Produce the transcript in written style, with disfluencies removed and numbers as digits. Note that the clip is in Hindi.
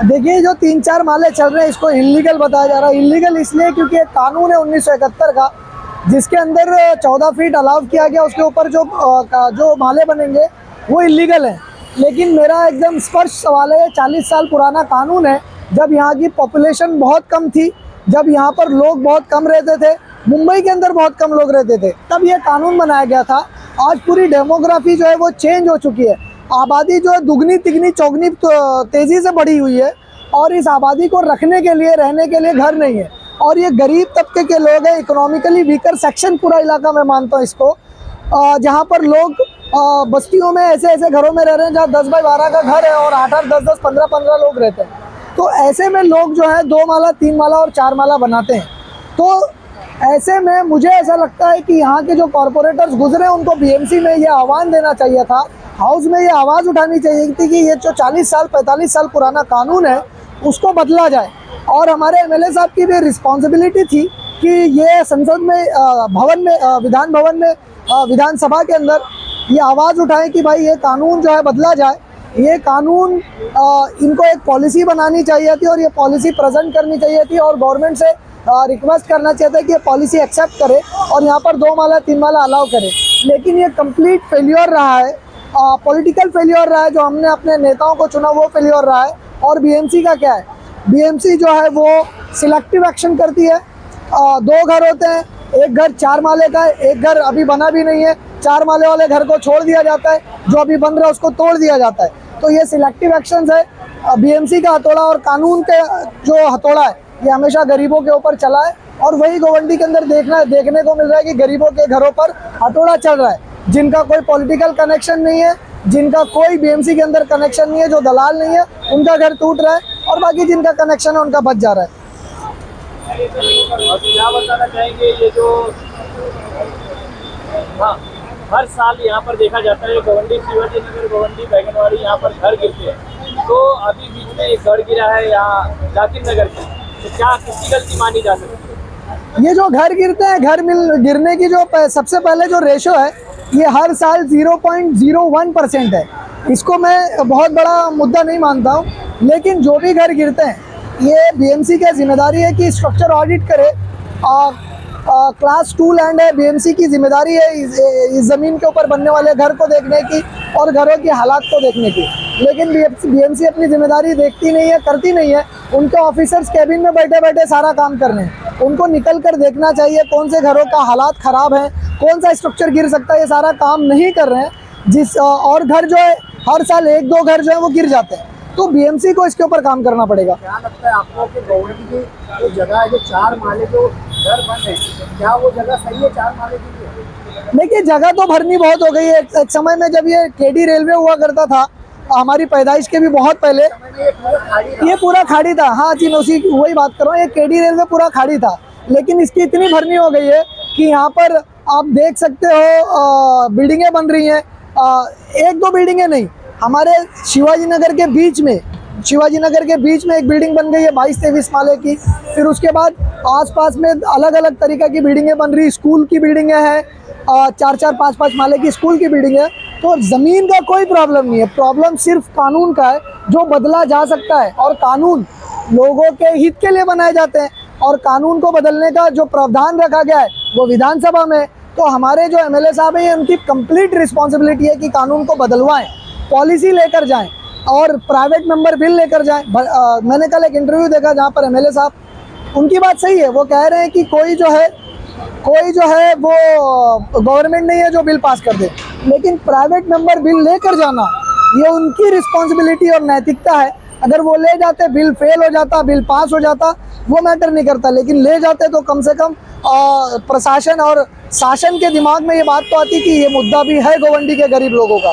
देखिए, जो 3-4 माले चल रहे हैं इसको इल्लीगल बताया जा रहा है। इल्लीगल इसलिए क्योंकि एक कानून है 1971 का, जिसके अंदर 14 फीट अलाउ किया गया, उसके ऊपर जो माले बनेंगे वो इल्लीगल है। लेकिन मेरा एकदम स्पष्ट सवाल है, 40 साल पुराना कानून है। जब यहाँ की पॉपुलेशन बहुत कम थी, जब यहाँ पर लोग बहुत कम रहते थे, मुंबई के अंदर बहुत कम लोग रहते थे, तब ये कानून बनाया गया था। आज पूरी डेमोग्राफी जो है वो चेंज हो चुकी है। आबादी जो है दुगनी तिगनी चौगनी तेज़ी से बढ़ी हुई है, और इस आबादी को रखने के लिए, रहने के लिए घर नहीं है। और ये गरीब तबके के लोग हैं, इकोनॉमिकली वीकर सेक्शन पूरा इलाका मैं मानता हूँ इसको, जहाँ पर लोग बस्तियों में ऐसे ऐसे घरों में रह रहे हैं जहाँ 10 बाई 12 का घर है और 8-8, 10-10, 15-15 लोग रहते हैं। तो ऐसे में लोग जो है 2 माला, 3 माला और 4 माला बनाते हैं। तो ऐसे में मुझे ऐसा लगता है कि यहाँ के जो कॉरपोरेटर्स गुजरे, उनको बीएमसी में ये आह्वान देना चाहिए था, हाउस में ये आवाज़ उठानी चाहिए थी कि ये जो 40 साल 45 साल पुराना कानून है उसको बदला जाए। और हमारे एमएलए साहब की भी रिस्पॉन्सिबिलिटी थी कि ये संसद में, भवन में, विधान भवन में, विधानसभा के अंदर ये आवाज़ उठाएं कि भाई ये कानून जो है बदला जाए। ये कानून, इनको एक पॉलिसी बनानी चाहिए थी और ये पॉलिसी प्रेजेंट करनी चाहिए थी, और गवर्नमेंट से रिक्वेस्ट करना चाहिए था कि ये पॉलिसी एक्सेप्ट करे और यहाँ पर 2 माला 3 माला अलाउ करे। लेकिन ये कंप्लीट फेल्योर रहा है, पॉलिटिकल फेल्योर रहा है। जो हमने अपने नेताओं को चुना वो फेल्योर रहा है। और बीएमसी का क्या है, बीएमसी जो है वो सिलेक्टिव एक्शन करती है। 2 घर होते हैं, एक घर 4 माले का है, एक घर अभी बना भी नहीं है, 4 माले वाले घर को छोड़ दिया जाता है, जो अभी बन रहा है उसको तोड़ दिया जाता है। तो ये सिलेक्टिव एक्शंस है। बीएमसी का हथौड़ा और कानून के जो हथौड़ा है ये हमेशा गरीबों के ऊपर चला है, और वही गोवंडी के अंदर देखने को मिल रहा है कि गरीबों के घरों पर हथौड़ा चल रहा है। जिनका कोई पॉलिटिकल कनेक्शन नहीं है, जिनका कोई बीएमसी के अंदर कनेक्शन नहीं है, जो दलाल नहीं है, उनका घर टूट रहा है, और बाकी जिनका कनेक्शन है उनका बच जा रहा है। क्या बताना चाहेंगे, ये जो हर साल यहाँ पर देखा जाता है गोवंडी, शिवाजी नगर, गोवंडी, बैंगनवाड़ी, यहाँ पर घर गिरते हैं। तो अभी बीच में एक घर गिरा है यहाँ जाकिर नगर में, तो क्या किसकी गलती मानी जा सकती है? ये जो घर गिरते हैं, गिरने की जो सबसे पहले जो रेशो है ये हर साल 0.01% है। इसको मैं बहुत बड़ा मुद्दा नहीं मानता हूँ। लेकिन जो भी घर गिरते हैं, ये बीएमसी की जिम्मेदारी है कि स्ट्रक्चर ऑडिट करे। क्लास 2 लैंड है, बीएमसी की जिम्मेदारी है इस ज़मीन के ऊपर बनने वाले घर को देखने की और घरों की हालात को देखने की। लेकिन बीएमसी अपनी जिम्मेदारी देखती नहीं है, करती नहीं है। उनके ऑफिसर्स कैबिन में बैठे बैठे सारा काम कर रहे हैं। उनको निकल कर देखना चाहिए कौन से घरों का हालात ख़राब है, कौन सा स्ट्रक्चर गिर सकता है, ये सारा काम नहीं कर रहे हैं। और घर जो है हर साल 1-2 घर जो है वो गिर जाते हैं। तो बीएमसी को इसके ऊपर काम करना पड़ेगा। क्या लगता है आपको कि गोवंडी की जो जगह है, जो 4 माले जो घर बन रहे हैं, क्या वो जगह सही है 4 माले की? देखिए, जगह तो भरनी बहुत हो गई है। एक समय में जब ये केडी रेलवे हुआ करता था, हमारी पैदाइश के भी बहुत पहले, ये पूरा खाड़ी था। हाँ जी, मैं वही बात कर रहा हूँ। ये केडी रेलवे पूरा खाड़ी था, लेकिन इसकी इतनी भरनी हो गई है कि यहाँ पर आप देख सकते हो बिल्डिंगें बन रही हैं। 1-2 बिल्डिंगें नहीं, हमारे शिवाजी नगर के बीच में एक बिल्डिंग बन गई है 22-23 माले की। फिर उसके बाद आसपास में अलग अलग तरीक़े की बिल्डिंगें बन रही, स्कूल की बिल्डिंगें हैं, 4-4, 5-5 माले की स्कूल की बिल्डिंग है। तो ज़मीन का कोई प्रॉब्लम नहीं है, प्रॉब्लम सिर्फ कानून का है जो बदला जा सकता है। और कानून लोगों के हित के लिए बनाए जाते हैं, और कानून को बदलने का जो प्रावधान रखा गया है वो विधानसभा में। तो हमारे जो एमएलए साहब हैं, उनकी कंप्लीट रिस्पॉन्सिबिलिटी है कि कानून को बदलवाएं, पॉलिसी लेकर जाएं और प्राइवेट मेंबर बिल लेकर जाएं। मैंने कल एक इंटरव्यू देखा जहाँ पर एमएलए साहब, उनकी बात सही है, वो कह रहे हैं कि कोई जो है वो गवर्नमेंट नहीं है जो बिल पास कर दे, लेकिन प्राइवेट मेंबर बिल लेकर जाना ये उनकी रिस्पॉन्सिबिलिटी और नैतिकता है। अगर वो ले जाते, बिल फेल हो जाता, बिल पास हो जाता, वो मैटर नहीं करता, लेकिन ले जाते तो कम से कम प्रशासन और शासन के दिमाग में ये बात तो आती कि ये मुद्दा भी है गोवंडी के गरीब लोगों का।